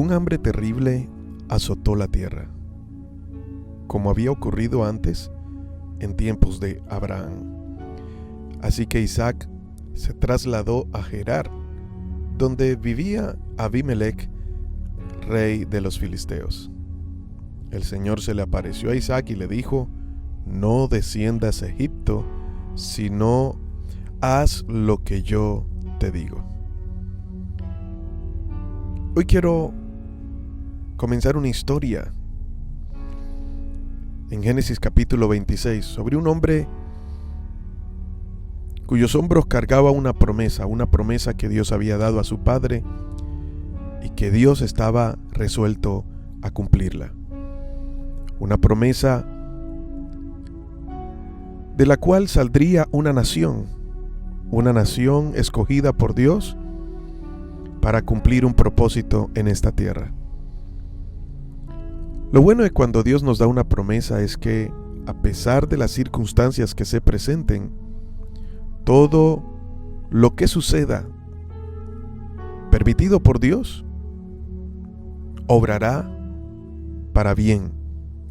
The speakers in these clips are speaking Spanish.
Un hambre terrible azotó la tierra, como había ocurrido antes en tiempos de Abraham. Así que Isaac se trasladó a Gerar, donde vivía Abimelech, rey de los filisteos. El Señor se le apareció a Isaac y le dijo: no desciendas a Egipto, sino haz lo que yo te digo. Hoy quiero comenzar una historia en Génesis capítulo 26 sobre un hombre cuyos hombros cargaba una promesa que Dios había dado a su padre y que Dios estaba resuelto a cumplirla. Una promesa de la cual saldría una nación escogida por Dios para cumplir un propósito en esta tierra. Lo bueno de cuando Dios nos da una promesa es que, a pesar de las circunstancias que se presenten, todo lo que suceda, permitido por Dios, obrará para bien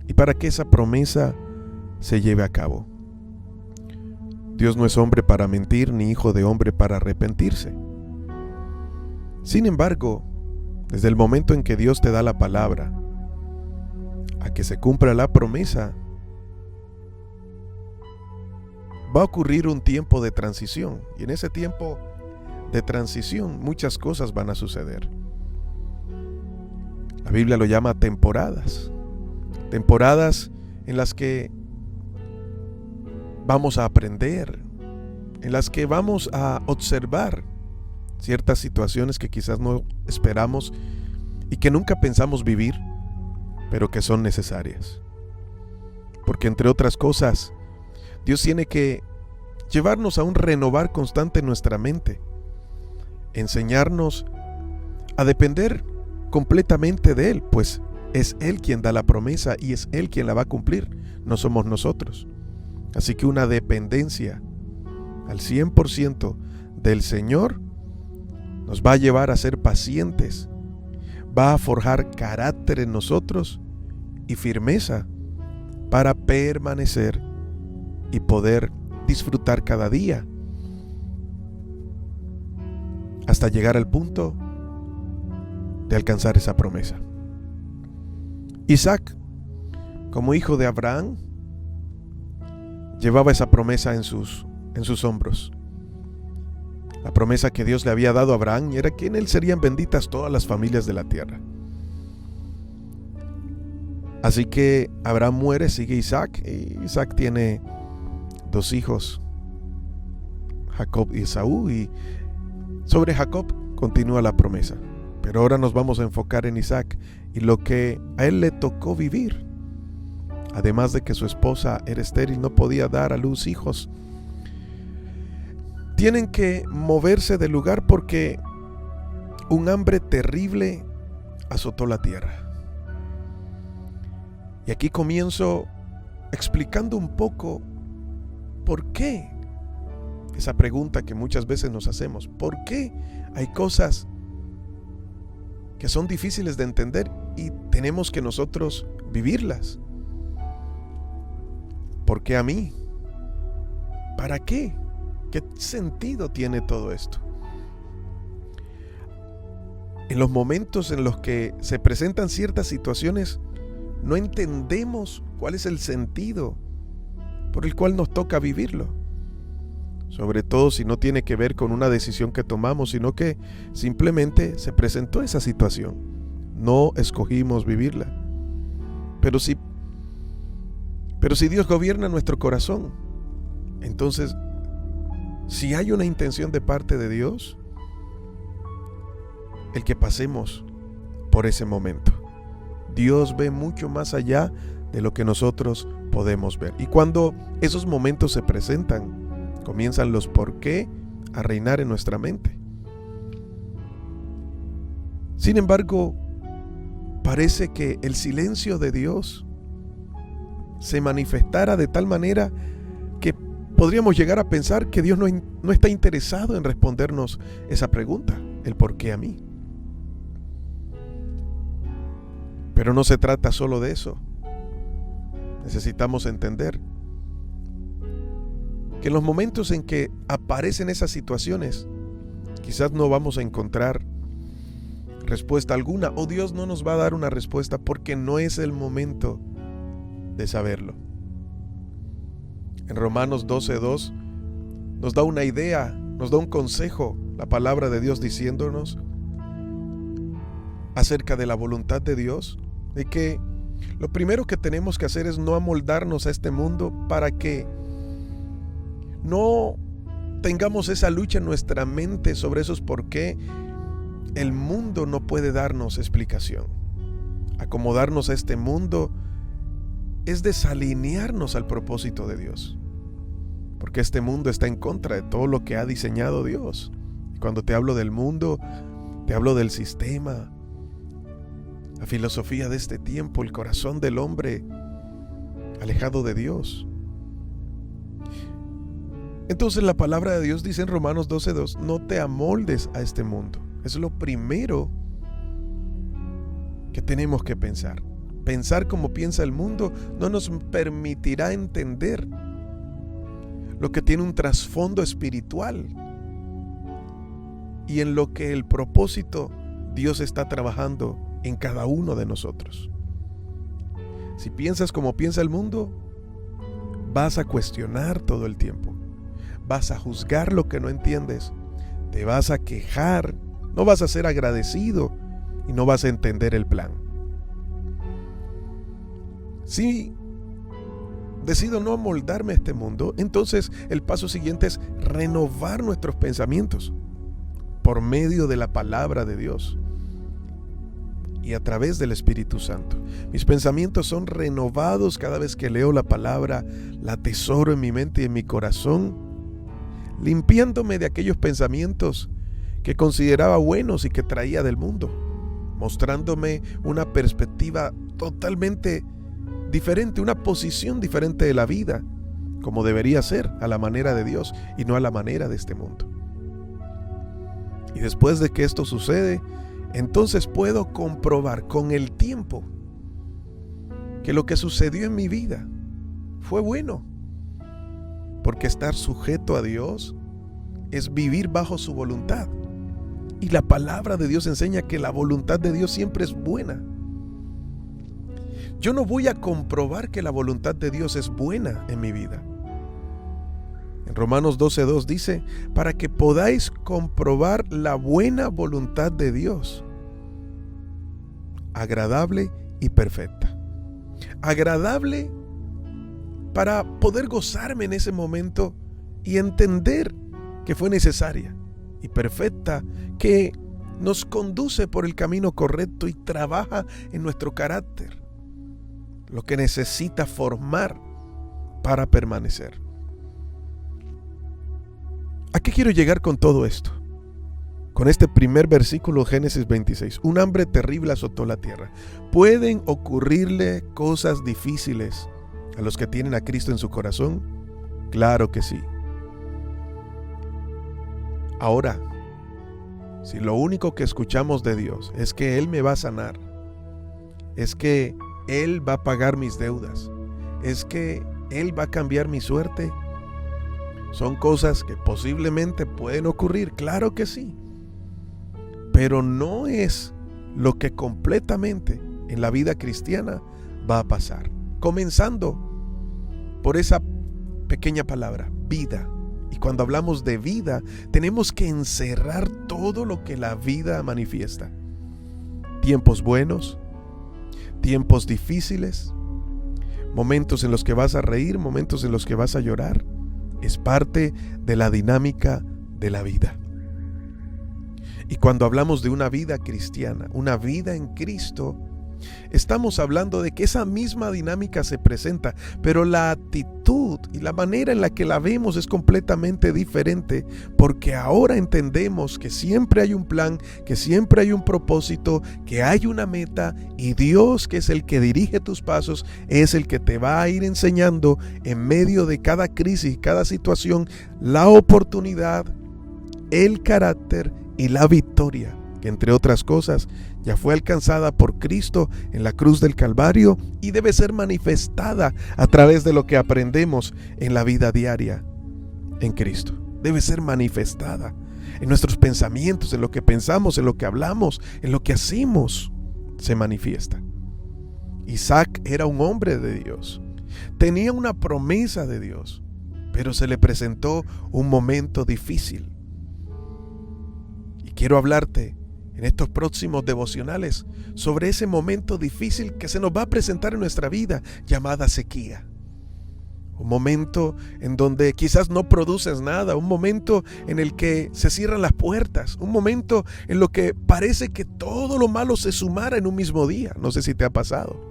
y para que esa promesa se lleve a cabo. Dios no es hombre para mentir, ni hijo de hombre para arrepentirse. Sin embargo, desde el momento en que Dios te da la palabra, a que se cumpla la promesa, va a ocurrir un tiempo de transición. Y en ese tiempo de transición muchas cosas van a suceder. La Biblia lo llama temporadas. Temporadas en las que vamos a aprender, en las que vamos a observar ciertas situaciones que quizás no esperamos y que nunca pensamos vivir, pero que son necesarias. Porque entre otras cosas, Dios tiene que llevarnos a un renovar constante en nuestra mente, enseñarnos a depender completamente de Él, pues es Él quien da la promesa y es Él quien la va a cumplir, no somos nosotros. Así que una dependencia al 100% del Señor nos va a llevar a ser pacientes, va a forjar carácter en nosotros y firmeza para permanecer y poder disfrutar cada día hasta llegar al punto de alcanzar esa promesa. Isaac, como hijo de Abraham, llevaba esa promesa en sus hombros. La promesa que Dios le había dado a Abraham era que en él serían benditas todas las familias de la tierra. Así que Abraham muere, sigue Isaac, y Isaac tiene 2 hijos, Jacob y Esaú, y sobre Jacob continúa la promesa. Pero ahora nos vamos a enfocar en Isaac y lo que a él le tocó vivir. Además de que su esposa era estéril, no podía dar a luz hijos. Tienen que moverse del lugar porque un hambre terrible azotó la tierra. Y aquí comienzo explicando un poco por qué. Esa pregunta que muchas veces nos hacemos. ¿Por qué hay cosas que son difíciles de entender y tenemos que nosotros vivirlas? ¿Por qué a mí? ¿Para qué? ¿Qué sentido tiene todo esto? En los momentos en los que se presentan ciertas situaciones, no entendemos cuál es el sentido por el cual nos toca vivirlo. Sobre todo si no tiene que ver con una decisión que tomamos, sino que simplemente se presentó esa situación. No escogimos vivirla. Pero si Dios gobierna nuestro corazón, entonces, si hay una intención de parte de Dios, el que pasemos por ese momento. Dios ve mucho más allá de lo que nosotros podemos ver. Y cuando esos momentos se presentan, comienzan los por qué a reinar en nuestra mente. Sin embargo, parece que el silencio de Dios se manifestara de tal manera que podríamos llegar a pensar que Dios no está interesado en respondernos esa pregunta, el por qué a mí. Pero no se trata solo de eso. Necesitamos entender que en los momentos en que aparecen esas situaciones, quizás no vamos a encontrar respuesta alguna, o Dios no nos va a dar una respuesta porque no es el momento de saberlo. En Romanos 12:2 nos da una idea, nos da un consejo, la palabra de Dios diciéndonos acerca de la voluntad de Dios, de que lo primero que tenemos que hacer es no amoldarnos a este mundo para que no tengamos esa lucha en nuestra mente sobre esos por qué el mundo no puede darnos explicación. Acomodarnos a este mundo es desalinearnos al propósito de Dios, porque este mundo está en contra de todo lo que ha diseñado Dios. Cuando te hablo del mundo, te hablo del sistema, la filosofía de este tiempo, el corazón del hombre alejado de Dios. Entonces la palabra de Dios dice en Romanos 12:2, no te amoldes a este mundo. Es lo primero que tenemos que pensar. Pensar como piensa el mundo no nos permitirá entender lo que tiene un trasfondo espiritual y en lo que el propósito Dios está trabajando en cada uno de nosotros. Si piensas como piensa el mundo, vas a cuestionar todo el tiempo, vas a juzgar lo que no entiendes, te vas a quejar, no vas a ser agradecido y no vas a entender el plan. Si decido no amoldarme a este mundo, entonces el paso siguiente es renovar nuestros pensamientos por medio de la palabra de Dios y a través del Espíritu Santo. Mis pensamientos son renovados cada vez que leo la palabra, la atesoro en mi mente y en mi corazón, limpiándome de aquellos pensamientos que consideraba buenos y que traía del mundo, mostrándome una perspectiva totalmente diferente, una posición diferente de la vida, como debería ser, a la manera de Dios y no a la manera de este mundo. Y después de que esto sucede, entonces puedo comprobar con el tiempo que lo que sucedió en mi vida fue bueno, porque estar sujeto a Dios es vivir bajo su voluntad. Y la palabra de Dios enseña que la voluntad de Dios siempre es buena. Yo no voy a comprobar que la voluntad de Dios es buena en mi vida. En Romanos 12:2 dice, para que podáis comprobar la buena voluntad de Dios, agradable y perfecta. Agradable para poder gozarme en ese momento y entender que fue necesaria, y perfecta que nos conduce por el camino correcto y trabaja en nuestro carácter, lo que necesita formar para permanecer. ¿A qué quiero llegar con todo esto? Con este primer versículo, Génesis 26. Un hambre terrible azotó la tierra. ¿Pueden ocurrirle cosas difíciles a los que tienen a Cristo en su corazón? Claro que sí. Ahora, si lo único que escuchamos de Dios es que Él me va a sanar, es que Él va a pagar mis deudas, es que Él va a cambiar mi suerte, son cosas que posiblemente pueden ocurrir, claro que sí, pero no es lo que completamente en la vida cristiana va a pasar. Comenzando por esa pequeña palabra, vida. Y cuando hablamos de vida, tenemos que encerrar todo lo que la vida manifiesta. Tiempos buenos, tiempos difíciles, momentos en los que vas a reír, momentos en los que vas a llorar. Es parte de la dinámica de la vida. Y cuando hablamos de una vida cristiana, una vida en Cristo, estamos hablando de que esa misma dinámica se presenta, pero la actitud y la manera en la que la vemos es completamente diferente, porque ahora entendemos que siempre hay un plan, que siempre hay un propósito, que hay una meta, y Dios, que es el que dirige tus pasos, es el que te va a ir enseñando en medio de cada crisis, cada situación, la oportunidad, el carácter y la victoria, que entre otras cosas ya fue alcanzada por Cristo en la cruz del Calvario y debe ser manifestada a través de lo que aprendemos en la vida diaria en Cristo. Debe ser manifestada en nuestros pensamientos, en lo que pensamos, en lo que hablamos, en lo que hacemos, se manifiesta. Isaac era un hombre de Dios, tenía una promesa de Dios, pero se le presentó un momento difícil. Y quiero hablarte en estos próximos devocionales sobre ese momento difícil que se nos va a presentar en nuestra vida, llamada sequía. Un momento en donde quizás no produces nada, un momento en el que se cierran las puertas, un momento en lo que parece que todo lo malo se sumara en un mismo día. No sé si te ha pasado.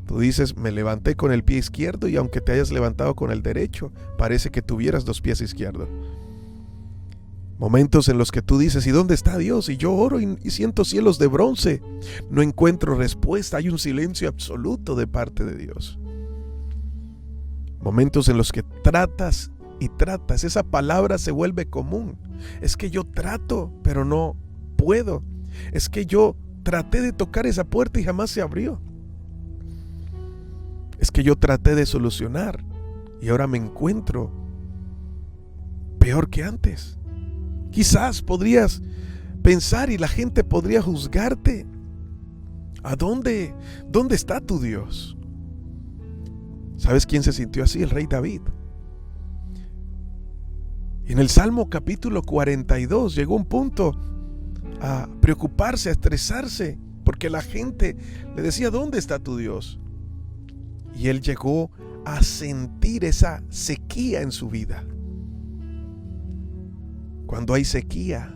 Tú dices, me levanté con el pie izquierdo y aunque te hayas levantado con el derecho, parece que tuvieras dos pies izquierdos. Momentos en los que tú dices, ¿y dónde está Dios? Y yo oro y siento cielos de bronce. No encuentro respuesta, hay un silencio absoluto de parte de Dios. Momentos en los que tratas y tratas, esa palabra se vuelve común. Es que yo trato, pero no puedo. Es que yo traté de tocar esa puerta y jamás se abrió. Es que yo traté de solucionar y ahora me encuentro peor que antes. Quizás podrías pensar y la gente podría juzgarte. ¿A dónde está tu Dios? ¿Sabes quién se sintió así? El rey David. En el Salmo capítulo 42 llegó un punto a preocuparse, a estresarse, porque la gente le decía, ¿dónde está tu Dios? Y él llegó a sentir esa sequía en su vida. Cuando hay sequía,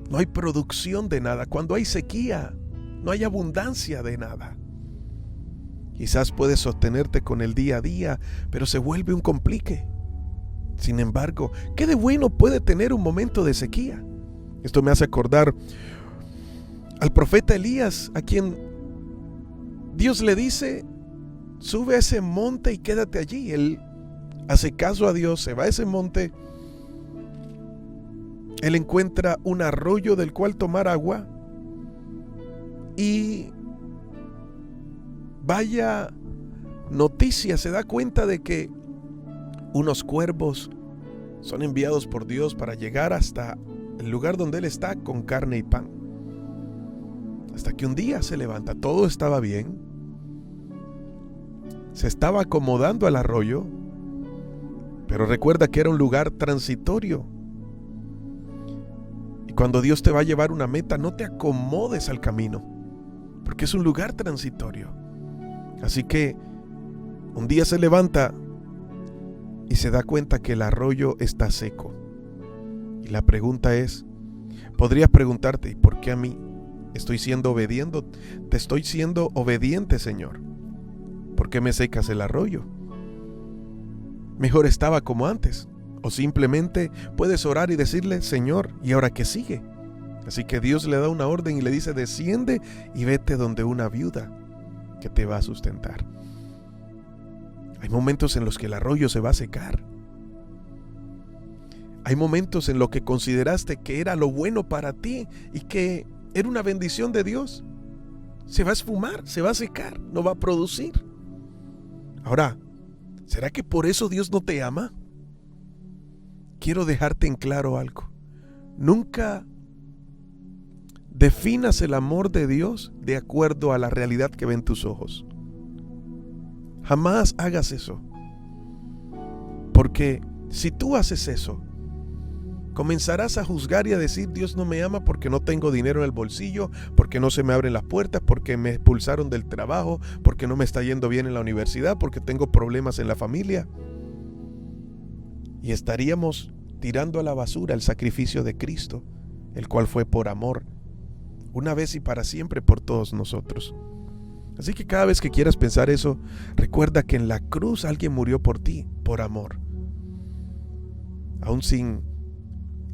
no hay producción de nada. Cuando hay sequía, no hay abundancia de nada. Quizás puedes sostenerte con el día a día, pero se vuelve un complique. Sin embargo, ¿qué de bueno puede tener un momento de sequía? Esto me hace acordar al profeta Elías, a quien Dios le dice, sube a ese monte y quédate allí. Él hace caso a Dios, se va a ese monte. Él encuentra un arroyo del cual tomar agua y vaya noticia, se da cuenta de que unos cuervos son enviados por Dios para llegar hasta el lugar donde él está con carne y pan. Hasta que un día se levanta, todo estaba bien, se estaba acomodando al arroyo, pero recuerda que era un lugar transitorio. Y cuando Dios te va a llevar una meta, no te acomodes al camino, porque es un lugar transitorio. Así que un día se levanta y se da cuenta que el arroyo está seco. Y la pregunta es, podrías preguntarte, ¿y por qué a mí? Estoy siendo obediente, te estoy siendo obediente, Señor. ¿Por qué me secas el arroyo? Mejor estaba como antes. O simplemente puedes orar y decirle, Señor, ¿y ahora qué sigue? Así que Dios le da una orden y le dice, desciende y vete donde una viuda que te va a sustentar. Hay momentos en los que el arroyo se va a secar. Hay momentos en los que consideraste que era lo bueno para ti y que era una bendición de Dios. Se va a esfumar, se va a secar, no va a producir. Ahora, ¿será que por eso Dios no te ama? Quiero dejarte en claro algo. Nunca definas el amor de Dios de acuerdo a la realidad que ven tus ojos. Jamás hagas eso. Porque si tú haces eso, comenzarás a juzgar y a decir, Dios no me ama porque no tengo dinero en el bolsillo, porque no se me abren las puertas, porque me expulsaron del trabajo, porque no me está yendo bien en la universidad, porque tengo problemas en la familia. Y estaríamos tirando a la basura el sacrificio de Cristo, el cual fue por amor, una vez y para siempre por todos nosotros. Así que cada vez que quieras pensar eso, recuerda que en la cruz alguien murió por ti, por amor. Aún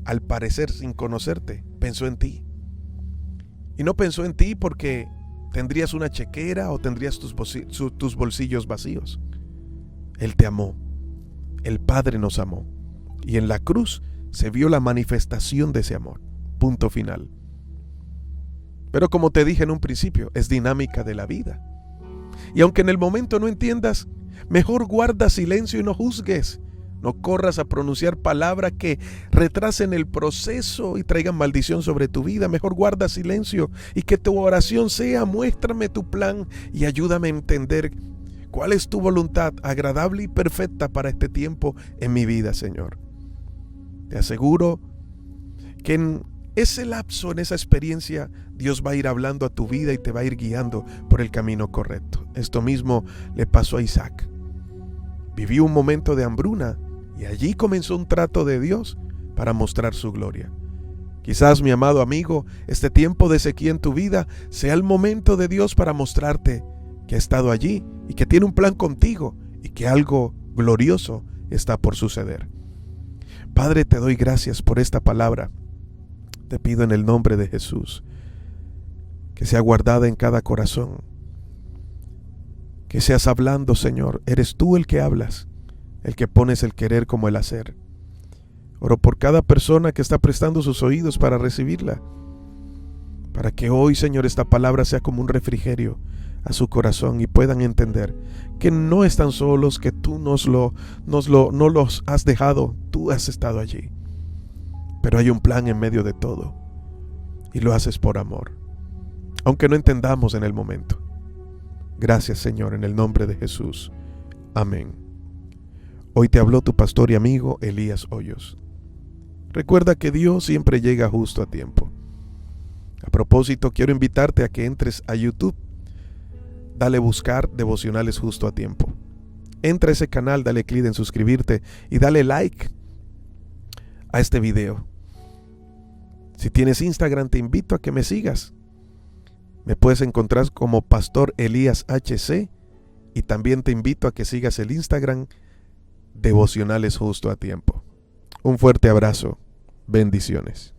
al parecer sin conocerte, pensó en ti. Y no pensó en ti porque tendrías una chequera o tendrías tus bolsillos vacíos. Él te amó. El Padre nos amó. Y en la cruz se vio la manifestación de ese amor. Punto final. Pero como te dije en un principio, es dinámica de la vida. Y aunque en el momento no entiendas, mejor guarda silencio y no juzgues. No corras a pronunciar palabras que retrasen el proceso y traigan maldición sobre tu vida. Mejor guarda silencio y que tu oración sea: muéstrame tu plan y ayúdame a entender cuál es tu voluntad agradable y perfecta para este tiempo en mi vida, Señor. Te aseguro que en ese lapso, en esa experiencia, Dios va a ir hablando a tu vida y te va a ir guiando por el camino correcto. Esto mismo le pasó a Isaac. Vivió un momento de hambruna y allí comenzó un trato de Dios para mostrar su gloria. Quizás, mi amado amigo, este tiempo de sequía en tu vida sea el momento de Dios para mostrarte que ha estado allí y que tiene un plan contigo y que algo glorioso está por suceder. Padre, te doy gracias por esta palabra. Te pido en el nombre de Jesús que sea guardada en cada corazón. Que seas hablando, Señor. Eres tú el que hablas, el que pones el querer como el hacer. Oro por cada persona que está prestando sus oídos para recibirla, para que hoy, Señor, esta palabra sea como un refrigerio a su corazón y puedan entender que no están solos, que tú no los has dejado, tú has estado allí. Pero hay un plan en medio de todo y lo haces por amor, aunque no entendamos en el momento. Gracias, Señor, en el nombre de Jesús. Amén. Hoy te habló tu pastor y amigo Elías Hoyos. Recuerda que Dios siempre llega justo a tiempo. A propósito, quiero invitarte a que entres a YouTube. Dale buscar Devocionales Justo a Tiempo. Entra a ese canal, dale clic en suscribirte y dale like a este video. Si tienes Instagram, te invito a que me sigas. Me puedes encontrar como Pastor Elías HC y también te invito a que sigas el Instagram Devocionales Justo a Tiempo. Un fuerte abrazo. Bendiciones.